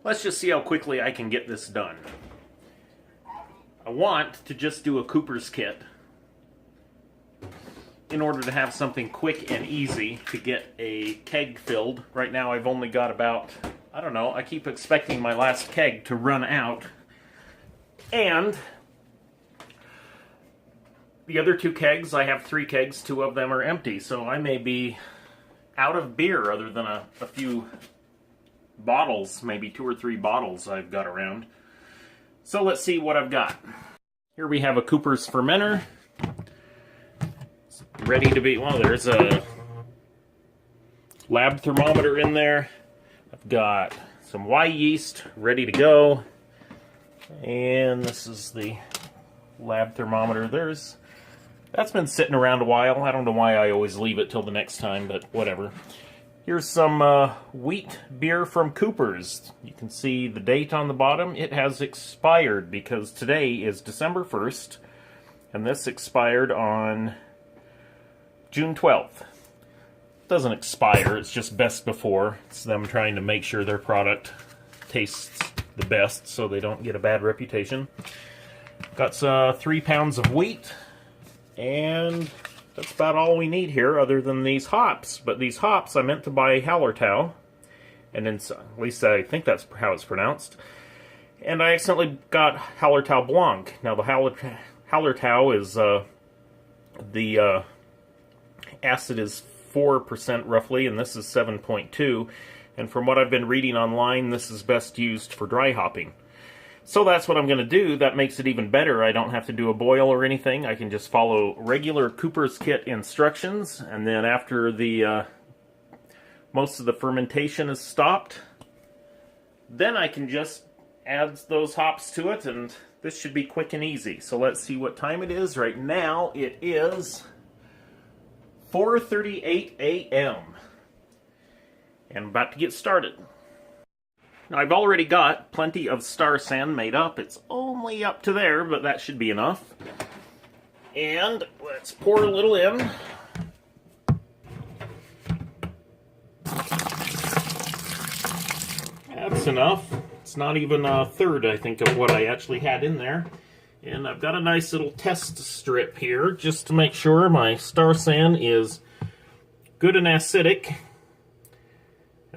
Let's just see how quickly I can get this done. I want to just do a Cooper's kit in order to have something quick and easy to get a keg filled. Right now I've only got about, I don't know, I keep expecting my last keg to run out. And the other 2 kegs, I have 3 kegs, 2 of them are empty, so I may be out of beer other than a few bottles, maybe 2 or 3 bottles I've got around. So let's see what I've got. Here we have a Cooper's fermenter. It's ready to be, well, there's a lab thermometer in there. I've got some Y yeast ready to go. And this is the lab thermometer. That's been sitting around a while. I don't know why I always leave it till the next time, but whatever. Here's some wheat beer from Cooper's. You can see the date on the bottom. It has expired because today is December 1st, and this expired on June 12th. It doesn't expire, it's just best before. It's them trying to make sure their product tastes the best so they don't get a bad reputation. Got 3 pounds of wheat, and that's about all we need here other than these hops. But these hops I meant to buy Hallertau, and then, at least I think that's how it's pronounced. And I accidentally got Hallertau Blanc. Now the Hallertau is, the acid is 4% roughly, and this is 7.2. And from what I've been reading online, this is best used for dry hopping. So that's what I'm going to do. That makes it even better. I don't have to do a boil or anything. I can just follow regular Cooper's kit instructions, and then after the most of the fermentation is stopped, then I can just add those hops to it, and this should be quick and easy. So let's see what time it is. Right now it is 4:38 a.m. and I'm about to get started. Now, I've already got plenty of star sand made up. It's only up to there, but that should be enough. And let's pour a little in. That's enough. It's not even a third, I think, of what I actually had in there. And I've got a nice little test strip here just to make sure my star sand is good and acidic.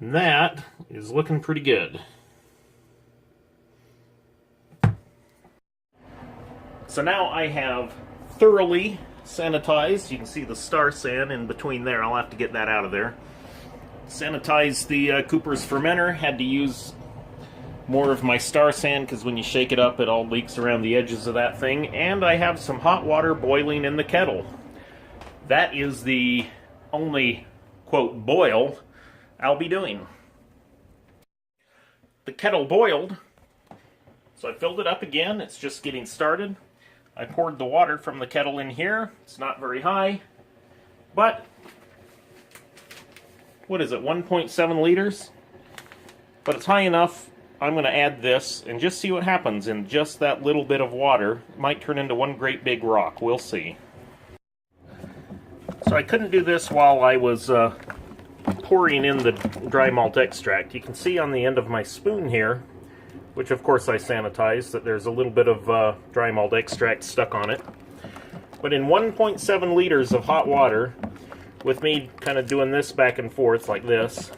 And that is looking pretty good. So now I have thoroughly sanitized. You can see the star sand in between there. I'll have to get that out of there. Sanitized the Cooper's fermenter. Had to use more of my star sand because when you shake it up it all leaks around the edges of that thing. And I have some hot water boiling in the kettle. That is the only, quote, boil I'll be doing. The kettle boiled, so I filled it up again. It's just getting started. I poured the water from the kettle in here. It's not very high, but what is it, 1.7 liters? But it's high enough. I'm going to add this and just see what happens in just that little bit of water. It might turn into one great big rock. We'll see. So I couldn't do this while I was pouring in the dry malt extract. You can see on the end of my spoon here, which of course I sanitized, that there's a little bit of dry malt extract stuck on it. But in 1.7 liters of hot water, with me kind of doing this back and forth like this,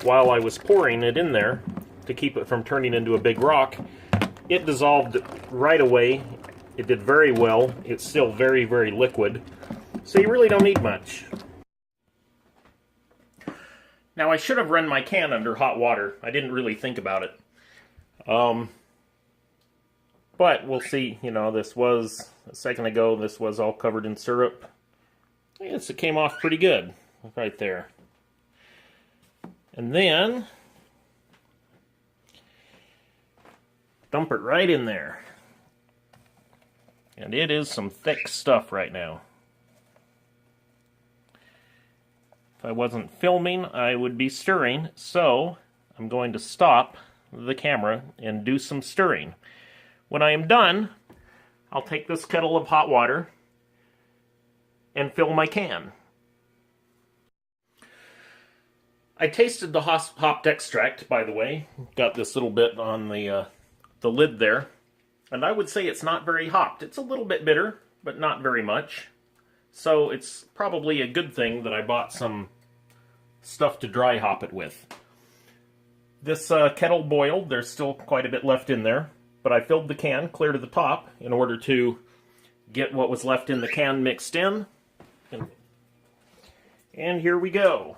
while I was pouring it in there to keep it from turning into a big rock, it dissolved right away. It did very well. It's still very, very liquid. So you really don't need much. Now, I should have run my can under hot water. I didn't really think about it. But we'll see. You know, this was, a second ago, this was all covered in syrup. Yes, it came off pretty good. Right there. And then, dump it right in there. And it is some thick stuff right now. If I wasn't filming, I would be stirring, so I'm going to stop the camera and do some stirring. When I am done, I'll take this kettle of hot water and fill my can. I tasted the hopped extract, by the way. Got this little bit on the lid there. And I would say it's not very hopped. It's a little bit bitter, but not very much. So it's probably a good thing that I bought some stuff to dry hop it with. This kettle boiled. There's still quite a bit left in there. But I filled the can clear to the top in order to get what was left in the can mixed in. And here we go.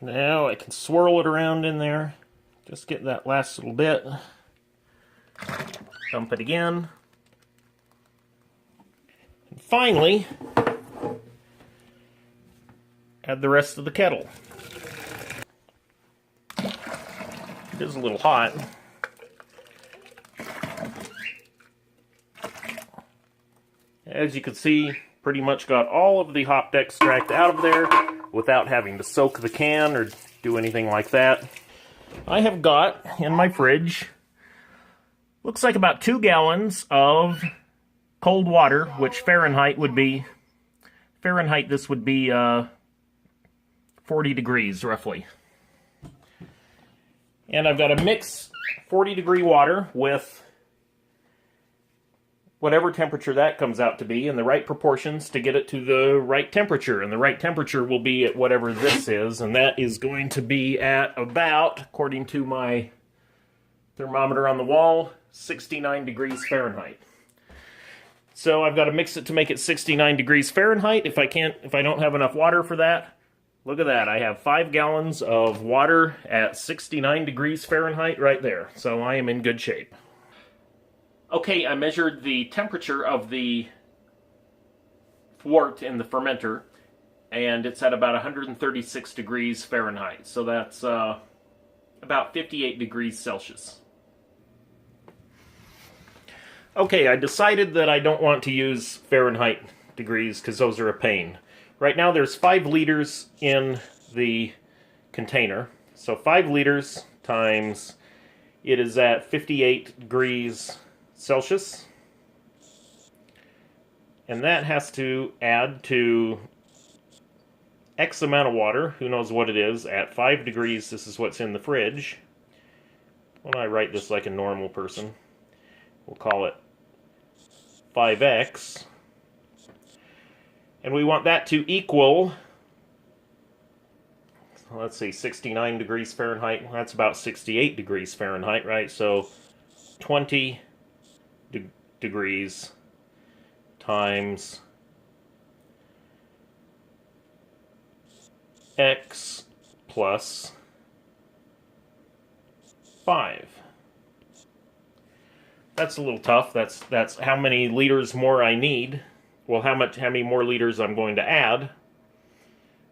Now I can swirl it around in there. Just get that last little bit. Dump it again. And finally, add the rest of the kettle. It is a little hot. As you can see, pretty much got all of the hopped extract out of there without having to soak the can or do anything like that. I have got in my fridge, looks like about 2 gallons of cold water, which Fahrenheit this would be 40 degrees roughly. And I've got to mix 40-degree water with whatever temperature that comes out to be in the right proportions to get it to the right temperature. And the right temperature will be at whatever this is, and that is going to be at about, according to my thermometer on the wall, 69 degrees Fahrenheit. So I've got to mix it to make it 69 degrees Fahrenheit. If I don't have enough water for that, look at that. I have 5 gallons of water at 69 degrees Fahrenheit right there. So I am in good shape. Okay, I measured the temperature of the wort in the fermenter, and it's at about 136 degrees Fahrenheit. So that's about 58 degrees Celsius. Okay, I decided that I don't want to use Fahrenheit degrees because those are a pain. Right now there's 5 liters in the container. So 5 liters times, it is at 58 degrees Celsius. And that has to add to X amount of water, who knows what it is, at 5 degrees, this is what's in the fridge. When I write this like a normal person, we'll call it 5x. And we want that to equal, let's see, 69 degrees Fahrenheit. That's about 68 degrees Fahrenheit, right? So 20 degrees times x plus 5. That's a little tough. That's how many liters more I need. Well, how many more liters I'm going to add,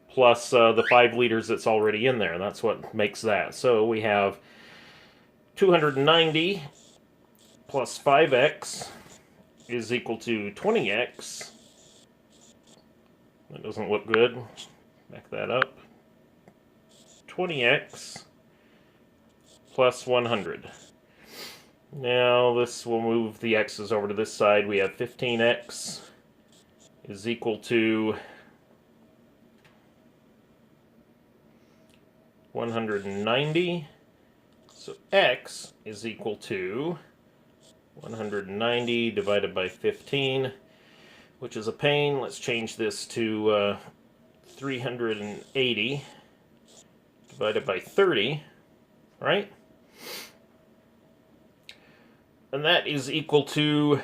plus the 5 liters that's already in there. That's what makes that. So we have 290 plus 5x is equal to 20x. That doesn't look good. Back that up. 20x plus 100. Now this will move the x's over to this side. We have 15x is equal to 190. So x is equal to 190 divided by 15, which is a pain. Let's change this to 380 divided by 30, right? And that is equal to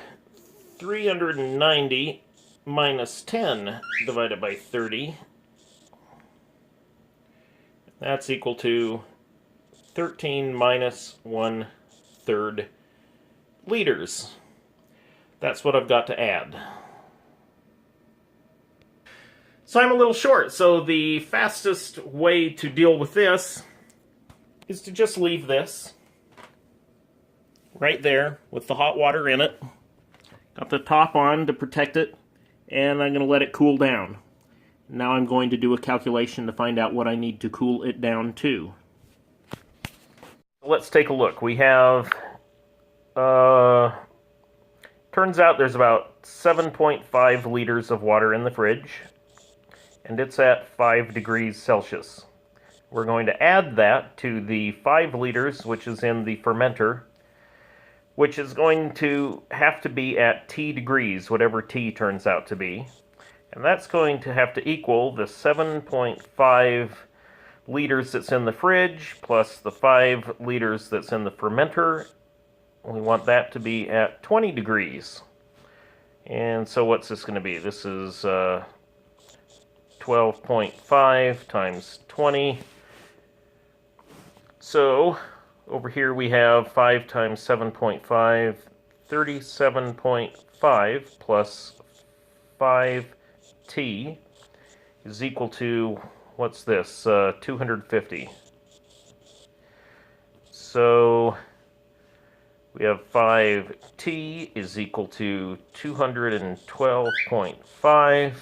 390 minus 10 divided by 30. That's equal to 13 minus 1/3 liters. That's what I've got to add. So I'm a little short, so the fastest way to deal with this is to just leave this right there with the hot water in it. Got the top on to protect it, and I'm going to let it cool down. Now I'm going to do a calculation to find out what I need to cool it down to. Let's take a look. We have 10 Turns out there's about 7.5 liters of water in the fridge, and it's at 5 degrees Celsius. We're going to add that to the 5 liters, which is in the fermenter, which is going to have to be at T degrees, whatever T turns out to be. And that's going to have to equal the 7.5 liters that's in the fridge plus the 5 liters that's in the fermenter. We want that to be at 20 degrees. And so what's this going to be? This is 12.5 times 20. So over here we have 5 times 7.5, 37.5 plus 5t is equal to, what's this, 250. So we have 5t is equal to 212.5.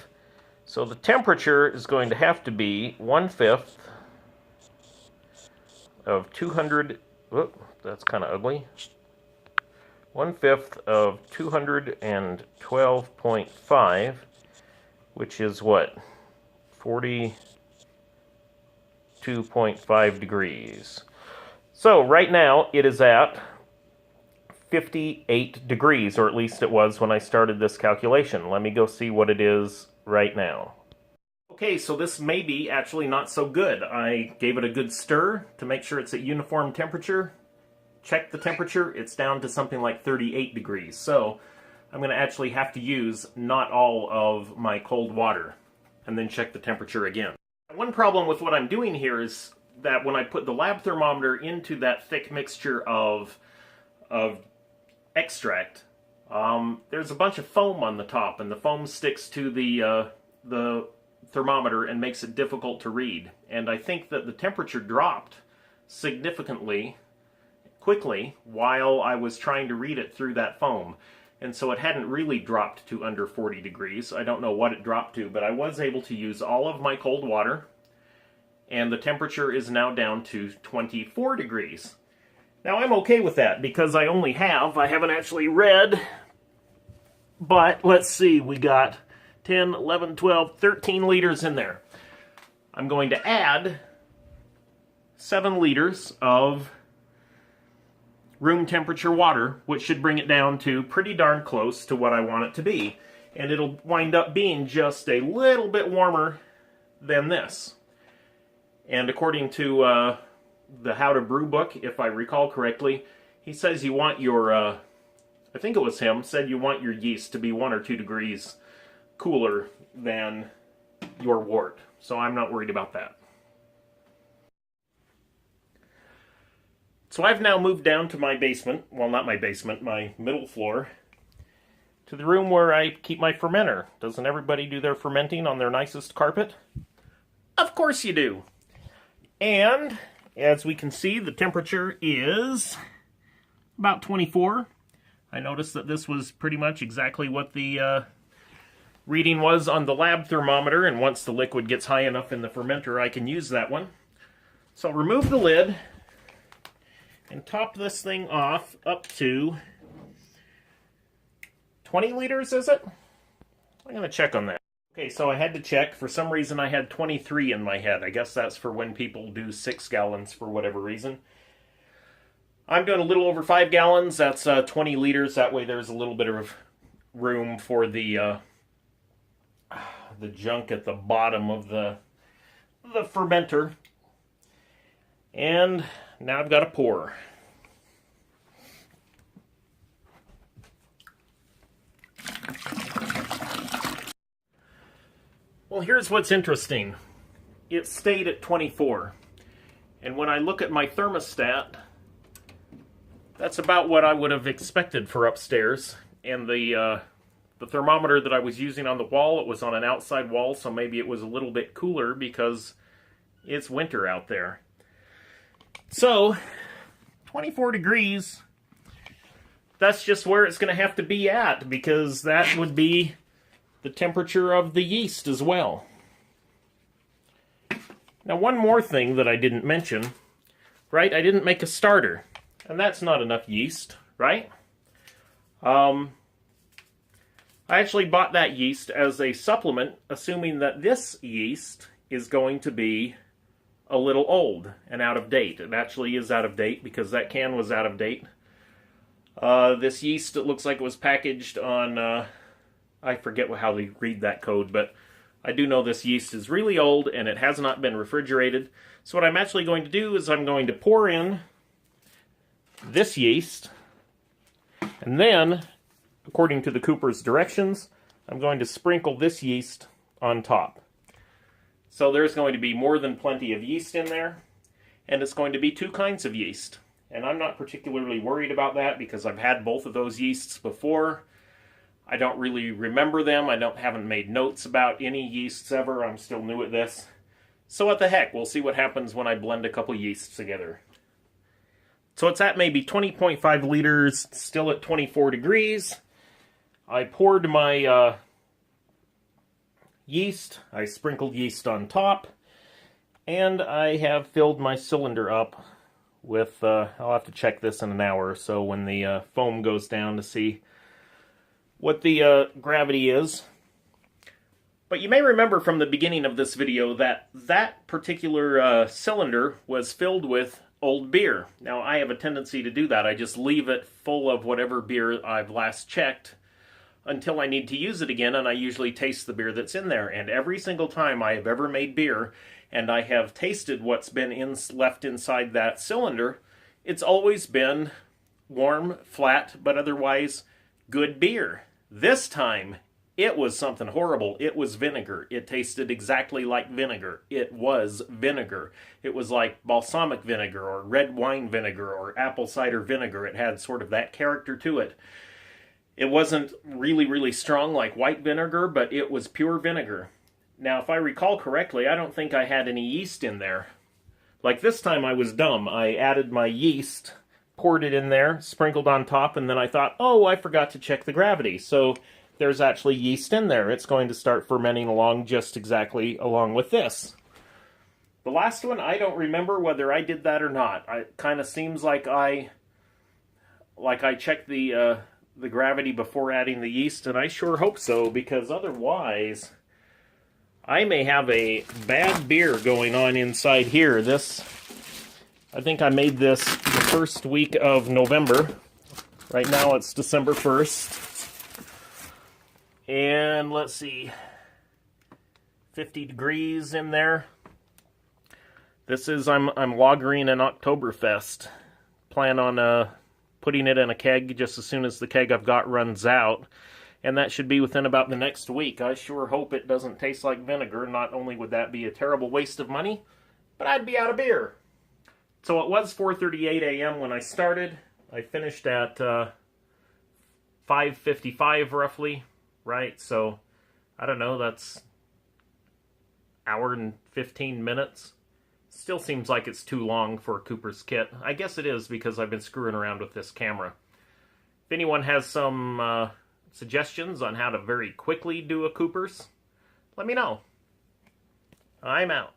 So the temperature is going to have to be 1/5 of 200, whoop, that's kind of ugly. 1/5 of 212.5, which is what? 42.5 degrees. So right now it is at 58 degrees, or at least it was when I started this calculation. Let me go see what it is right now. Okay, so this may be actually not so good. I gave it a good stir to make sure it's at uniform temperature. Check the temperature, it's down to something like 38 degrees. So I'm going to actually have to use not all of my cold water and then check the temperature again. One problem with what I'm doing here is that when I put the lab thermometer into that thick mixture of extract, there's a bunch of foam on the top, and the foam sticks to the thermometer and makes it difficult to read. And I think that the temperature dropped significantly, quickly, while I was trying to read it through that foam. And so it hadn't really dropped to under 40 degrees. I don't know what it dropped to, but I was able to use all of my cold water, and the temperature is now down to 24 degrees. Now I'm okay with that because I haven't actually read, but let's see, we got 10, 11, 12, 13 liters in there. I'm going to add 7 liters of room temperature water, which should bring it down to pretty darn close to what I want it to be. And it'll wind up being just a little bit warmer than this. And according to the How to Brew book, if I recall correctly, he says you want your, I think it was him, said you want your yeast to be 1 or 2 degrees cooler than your wort. So I'm not worried about that. So I've now moved down to my basement, well, not my basement, my middle floor, to the room where I keep my fermenter. Doesn't everybody do their fermenting on their nicest carpet? Of course you do. And as we can see, the temperature is about 24. I noticed that this was pretty much exactly what the reading was on the lab thermometer, and once the liquid gets high enough in the fermenter, I can use that one. So I'll remove the lid and top this thing off up to 20 liters, is it? I'm going to check on that. Okay, so I had to check. For some reason I had 23 in my head. I guess that's for when people do 6 gallons for whatever reason. I'm doing a little over 5 gallons. That's 20 liters. That way there's a little bit of room for the junk at the bottom of the fermenter. And now I've got to pour. Well, here's what's interesting. It stayed at 24. And when I look at my thermostat, that's about what I would have expected for upstairs. And the thermometer that I was using on the wall, it was on an outside wall, so maybe it was a little bit cooler because it's winter out there. So, 24 degrees, that's just where it's going to have to be at, because that would be the temperature of the yeast as well. Now, one more thing that I didn't mention, right? I didn't make a starter, and that's not enough yeast, right? I actually bought that yeast as a supplement, assuming that this yeast is going to be a little old and out of date. It actually is out of date because that can was out of date. This yeast, it looks like it was packaged on, I forget how they read that code, but I do know this yeast is really old and it has not been refrigerated. So what I'm actually going to do is I'm going to pour in this yeast, and then, according to the Cooper's directions, I'm going to sprinkle this yeast on top. So there's going to be more than plenty of yeast in there, and it's going to be two kinds of yeast. And I'm not particularly worried about that because I've had both of those yeasts before. I don't really remember them. I haven't made notes about any yeasts ever. I'm still new at this. So what the heck, we'll see what happens when I blend a couple yeasts together. So it's at maybe 20.5 liters, still at 24 degrees. I poured my yeast, I sprinkled yeast on top, and I have filled my cylinder up with, I'll have to check this in an hour or so when the foam goes down to see what the gravity is. But you may remember from the beginning of this video that that particular cylinder was filled with old beer. Now, I have a tendency to do that. I just leave it full of whatever beer I've last checked until I need to use it again, and I usually taste the beer that's in there. And every single time I have ever made beer, and I have tasted what's been left inside that cylinder, it's always been warm, flat, but otherwise good beer. This time, it was something horrible. It was vinegar. It tasted exactly like vinegar. It was vinegar. It was like balsamic vinegar or red wine vinegar or apple cider vinegar. It had sort of that character to it. It wasn't really, really strong like white vinegar, but it was pure vinegar. Now, if I recall correctly, I don't think I had any yeast in there. Like this time I was dumb. I added my yeast, poured it in there, sprinkled on top, and then I thought, oh, I forgot to check the gravity. So there's actually yeast in there. It's going to start fermenting along just exactly along with this. The last one, I don't remember whether I did that or not. It kind of seems like I checked the gravity before adding the yeast, and I sure hope so, because otherwise I may have a bad beer going on inside here. I think I made this the first week of November. Right now it's December 1st. And let's see, 50 degrees in there. This is, I'm lagering an Oktoberfest. Plan on putting it in a keg just as soon as the keg I've got runs out. And that should be within about the next week. I sure hope it doesn't taste like vinegar. Not only would that be a terrible waste of money, but I'd be out of beer. So it was 4:38 a.m. when I started. I finished at 5:55 roughly. Right, so, I don't know, that's hour and 15 minutes. Still seems like it's too long for a Cooper's kit. I guess it is because I've been screwing around with this camera. If anyone has some suggestions on how to very quickly do a Cooper's, let me know. I'm out.